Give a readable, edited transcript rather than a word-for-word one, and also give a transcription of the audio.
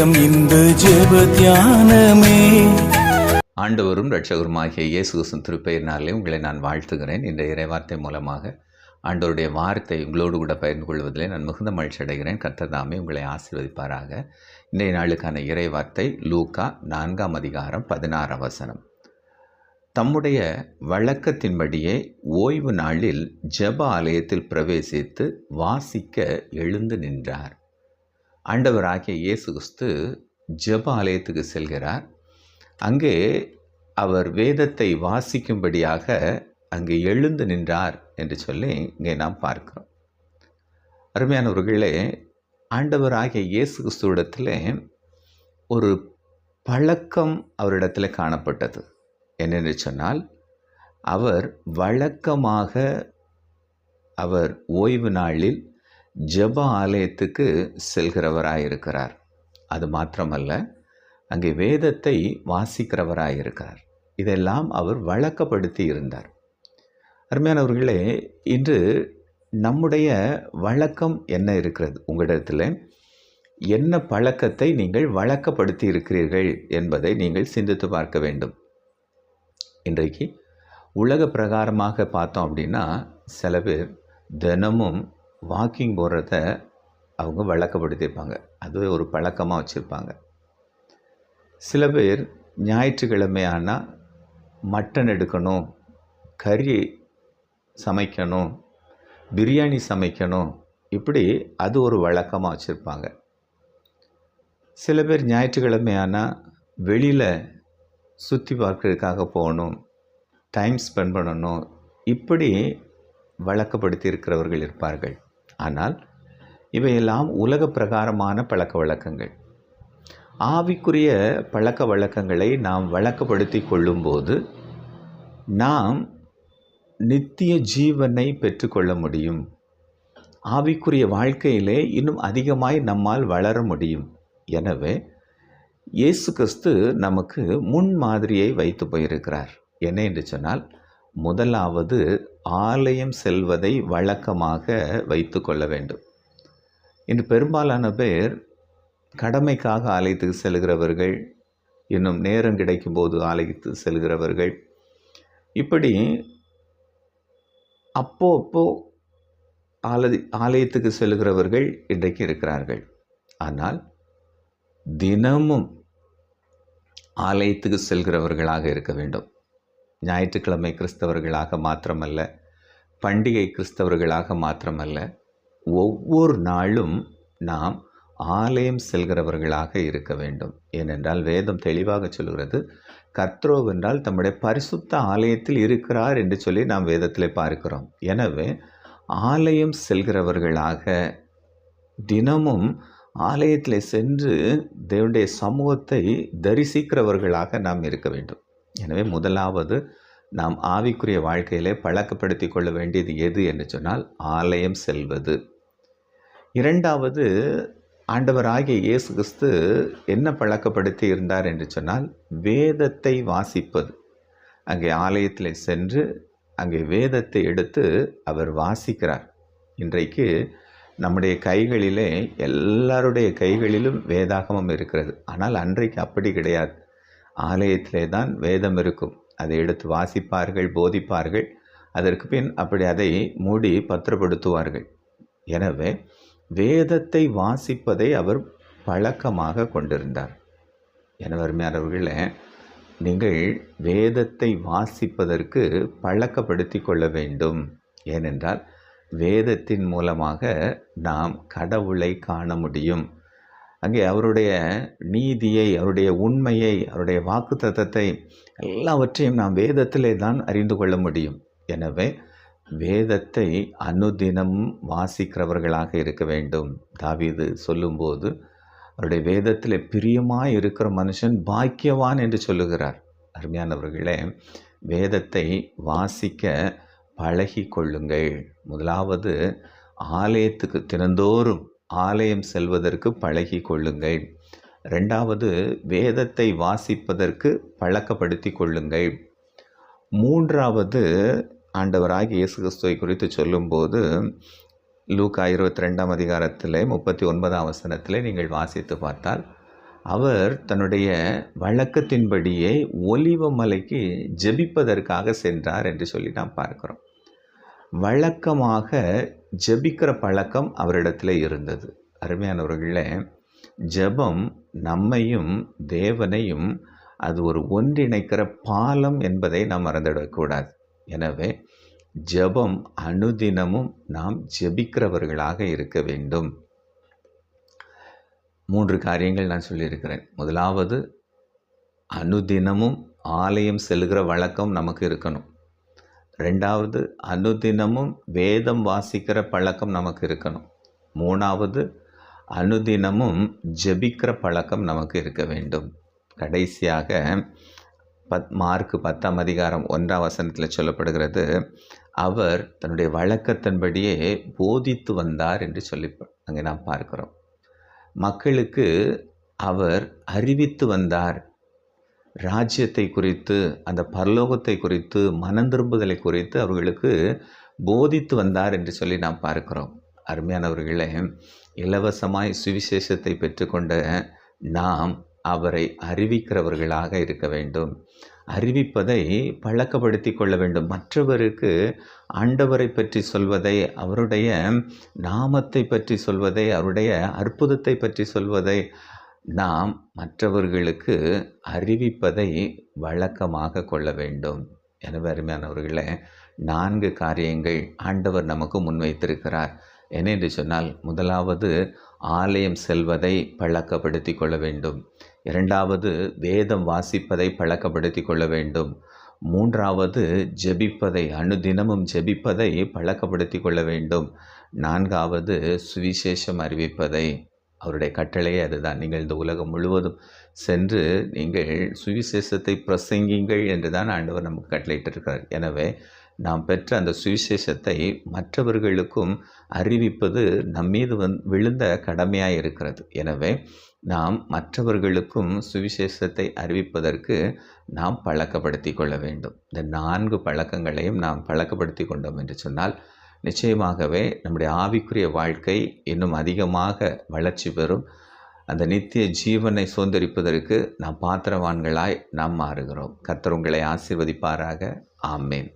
நேரம் இந்த ஜெப தியானமே. ஆண்டவரும் இரட்சகருமாகிய இயேசு கிறிஸ்துவின் திருப்பெயரினாலே உங்களை நான் வாழ்த்துகிறேன். இந்த இறைவார்த்தை மூலமாக ஆண்டவருடைய வார்த்தை உங்களோடு கூட பகிர்ந்து கொள்வதிலே நான் மிகுந்த மகிழ்ச்சி அடைகிறேன். கர்த்தர் தாமே உங்களை ஆசீர்வதிப்பாராக. இன்றைய நாளுக்கான இறைவார்த்தை லூக்கா 4ஆம் அதிகாரம் 16ஆம் வசனம். தம்முடைய வழக்கத்தின்படியே ஓய்வு நாளில் ஜெப ஆலயத்தில் பிரவேசித்து வாசிக்க எழுந்து நின்றார். ஆண்டவராகிய இயேசு கிறிஸ்து ஜெப ஆலயத்துக்கு செல்கிறார். அங்கே அவர் வேதத்தை வாசிக்கும்படியாக அங்கே எழுந்து நின்றார் என்று சொல்லி இங்கே நாம் பார்க்கிறோம். அருமையானவர்களே, ஆண்டவராகிய இயேசு கிறிஸ்துவிடத்தில் ஒரு பழக்கம் அவரிடத்தில் காணப்பட்டது. என்னென்று சொன்னால், அவர் வழக்கமாக அவர் ஓய்வு நாளில் ஜெப ஆலயத்துக்கு செல்கிறவராயிருக்கிறார். அது மாத்திரமல்ல, அங்கே வேதத்தை வாசிக்கிறவராயிருக்கிறார். இதெல்லாம் அவர் வழக்கப்படுத்தி இருந்தார். அருமையானவர்களே, இன்று நம்முடைய வழக்கம் என்ன இருக்கிறது? உங்களிடத்தில் என்ன பழக்கத்தை நீங்கள் வழக்கப்படுத்தி இருக்கிறீர்கள் என்பதை நீங்கள் சிந்தித்து பார்க்க வேண்டும். இன்றைக்கு உலக பிரகாரமாக பார்த்தோம் அப்படின்னா, சில பேர் தினமும் வாக்கிங் போகிறத அவங்க வழக்கப்படுத்தியிருப்பாங்க. அதுவே ஒரு பழக்கமாக வச்சுருப்பாங்க. சில பேர் ஞாயிற்றுக்கிழமை ஆனால் மட்டன் எடுக்கணும், கறி சமைக்கணும், பிரியாணி சமைக்கணும், இப்படி அது ஒரு வழக்கமாக வச்சுருப்பாங்க. சில பேர் ஞாயிற்றுக்கிழமை ஆனால் வெளியில் சுற்றி பார்க்கறதுக்காக போகணும், டைம் ஸ்பெண்ட் பண்ணணும், இப்படி வழக்கப்படுத்தி இருக்கிறவர்கள் இருப்பார்கள். ஆனால் இவையெல்லாம் உலக பிரகாரமான பழக்க வழக்கங்கள். ஆவிக்குரிய பழக்க வழக்கங்களை நாம் வழக்கப்படுத்தி கொள்ளும்போது நாம் நித்திய ஜீவனை பெற்றுக்கொள்ள முடியும். ஆவிக்குரிய வாழ்க்கையிலே இன்னும் அதிகமாய் நம்மால் வளர முடியும். எனவே இயேசு கிறிஸ்து நமக்கு முன்மாதிரியை வைத்து போயிருக்கிறார். என்ன என்று சொன்னால், முதலாவது ஆலயம் செல்வதை வழக்கமாக வைத்து கொள்ள வேண்டும். இன்று பெரும்பாலான பேர் கடமைக்காக ஆலயத்துக்கு செல்கிறவர்கள், இன்னும் நேரம் கிடைக்கும்போது ஆலயத்துக்கு செல்கிறவர்கள், இப்படி அப்போ ஆலயத்துக்கு செல்கிறவர்கள் இன்றைக்கு இருக்கிறார்கள். ஆனால் தினமும் ஆலயத்துக்கு செல்கிறவர்களாக இருக்க வேண்டும். ஞாயிற்றுக்கிழமை கிறிஸ்தவர்களாக மாத்திரமல்ல, பண்டிகை கிறிஸ்தவர்களாக மாத்திரமல்ல, ஒவ்வொரு நாளும் நாம் ஆலயம் செல்கிறவர்களாக இருக்க வேண்டும். ஏனென்றால் வேதம் தெளிவாக சொல்கிறது, கர்த்தரோவென்றால் தம்முடைய பரிசுத்த ஆலயத்தில் இருக்கிறார் என்று சொல்லி நாம் வேதத்தில் பார்க்கிறோம். எனவே ஆலயம் செல்கிறவர்களாக, தினமும் ஆலயத்தில் சென்று தேவனுடைய சமூகத்தை தரிசிக்கிறவர்களாக நாம் இருக்க வேண்டும். எனவே முதலாவது நாம் ஆவிக்குரிய வாழ்க்கையிலே பழக்கப்படுத்தி கொள்ள வேண்டியது எது என்று சொன்னால், ஆலயம் செல்வது. இரண்டாவது, ஆண்டவராகிய இயேசு கிறிஸ்து என்ன பழக்கப்படுத்தி இருந்தார் என்று சொன்னால், வேதத்தை வாசிப்பது. அங்கே ஆலயத்தில் சென்று அங்கே வேதத்தை எடுத்து அவர் வாசிக்கிறார். இன்றைக்கு நம்முடைய கைகளிலே, எல்லாருடைய கைகளிலும் வேதாகமம் இருக்கிறது. ஆனால் அன்றைக்கு அப்படி கிடையாது. ஆலயத்திலே தான் வேதம் இருக்கும். அதை எடுத்து வாசிப்பார்கள், போதிப்பார்கள். அதற்கு பின் அப்படி அதை மூடி பத்திரப்படுத்துவார்கள். எனவே வேதத்தை வாசிப்பதை அவர் பழக்கமாக கொண்டிருந்தார். எனவே அருமையானவர்களே, நீங்கள் வேதத்தை வாசிப்பதற்கு பழக்கப்படுத்தி கொள்ள வேண்டும். ஏனென்றால் வேதத்தின் மூலமாக நாம் கடவுளை காண முடியும். அங்கே அவருடைய நீதியை, அவருடைய உண்மையை, அவருடைய வாக்குத்தத்தத்தை எல்லாவற்றையும் நாம் வேதத்திலே தான் அறிந்து கொள்ள முடியும். எனவே வேதத்தை அனுதினமும் வாசிக்கிறவர்களாக இருக்க வேண்டும். தாவீது சொல்லும்போது, அவருடைய வேதத்தில் பிரியமாய் இருக்கிற மனுஷன் பாக்கியவான் என்று சொல்லுகிறார். அருமையானவர்களே, வேதத்தை வாசிக்க பழகி கொள்ளுங்கள். முதலாவது ஆலயத்துக்கு தினந்தோறும் ஆலயம் செல்வதற்கு பழகி கொள்ளுங்கள். ரெண்டாவது, வேதத்தை வாசிப்பதற்கு பழக்கப்படுத்தி கொள்ளுங்கள். மூன்றாவது, ஆண்டவராகிய இயேசு கிறிஸ்துவை குறித்து சொல்லும்போது லூக்கா 22ஆம் அதிகாரத்தில் 39ஆம் வசனத்தில் நீங்கள் வாசித்து பார்த்தால், அவர் தன்னுடைய வழக்கத்தின்படியே ஒலிவ மலைக்கு ஜெபிப்பதற்காக சென்றார் என்று சொல்லி நாம் பார்க்கிறோம். வழக்கமாக ஜெபிக்கிற பழக்கம் அவரிடத்தில் இருந்தது. அருமையானவர்களே, ஜெபம் நம்மையும் தேவனையும் அது ஒரு ஒன்றிணைக்கிற பாலம் என்பதை நாம் மறந்துவிடக்கூடாது. எனவே ஜெபம் அனுதினமும் நாம் ஜெபிக்கிறவர்களாக இருக்க வேண்டும். 3 காரியங்கள் நான் சொல்லியிருக்கிறேன். முதலாவது, அனுதினமும் ஆலயம் செல்கிற வழக்கம் நமக்கு இருக்கணும். 2வது, அனுதினமும் வேதம் வாசிக்கிற பழக்கம் நமக்கு இருக்கணும். 3வது, அனுதினமும் ஜெபிக்கிற பழக்கம் நமக்கு இருக்க வேண்டும். கடைசியாக மார்க் 10ஆம் அதிகாரம் 1ஆம் வசனத்தில் சொல்லப்படுகிறது, அவர் தன்னுடைய வழக்கத்தின்படியே போதித்து வந்தார் என்று சொல்லி அங்கே நாம் பார்க்கிறோம். மக்களுக்கு அவர் அறிவித்து வந்தார். ராஜ்யத்தை குறித்து, அந்த பரலோகத்தை குறித்து, மனந்திரும்புதலை குறித்து அவர்களுக்கு போதித்து வந்தார் என்று சொல்லி நாம் பார்க்கிறோம். அருமையானவர்களே, இலவசமாய் சுவிசேஷத்தை பெற்றுக்கொண்ட நாம் அவரை அறிவிக்கிறவர்களாக இருக்க வேண்டும். அறிவிப்பதை பழக்கப்படுத்தி கொள்ள வேண்டும். மற்றவருக்கு ஆண்டவரை பற்றி சொல்வதை, அவருடைய நாமத்தை பற்றி சொல்வதை, அவருடைய அற்புதத்தை பற்றி சொல்வதை நாம் மற்றவர்களுக்கு அறிவிப்பதை வழக்கமாக கொள்ள வேண்டும். எனவே அருமையானவர்களே, 4 காரியங்கள் ஆண்டவர் நமக்கு முன்வைத்திருக்கிறார். என்னென்று சொன்னால், முதலாவது, ஆலயம் செல்வதை பழக்கப்படுத்தி கொள்ள வேண்டும். 2வது, வேதம் வாசிப்பதை பழக்கப்படுத்தி கொள்ள வேண்டும். 3வது, ஜெபிப்பதை, அனுதினமும் ஜெபிப்பதை பழக்கப்படுத்தி கொள்ள வேண்டும். 4வது, சுவிசேஷம் அறிவிப்பதை. அவருடைய கட்டளையே அதுதான். நீங்கள் இந்த உலகம் முழுவதும் சென்று நீங்கள் சுவிசேஷத்தை பிரசங்கிங்கள் என்று தான் ஆண்டவர் நமக்கு கட்டளையிட்டிருக்கிறார். எனவே நாம் பெற்ற அந்த சுவிசேஷத்தை மற்றவர்களுக்கும் அறிவிப்பது நம்மீது விழுந்த கடமையாக இருக்கிறது. எனவே நாம் மற்றவர்களுக்கும் சுவிசேஷத்தை அறிவிப்பதற்கு நாம் பழக்கப்படுத்தி கொள்ள வேண்டும். இந்த 4 பழக்கங்களையும் நாம் பழக்கப்படுத்தி கொண்டோம் என்று சொன்னால் நிச்சயமாகவே நம்முடைய ஆவிக்குரிய வாழ்க்கை இன்னும் அதிகமாக வளர்ச்சி பெறும். அந்த நித்திய ஜீவனை சுதந்தரிப்பதற்கு நாம் பாத்திரவான்களாய் நாம் மாறுகிறோம். கர்த்தர் உங்களை ஆசீர்வதிப்பாராக. ஆமென்.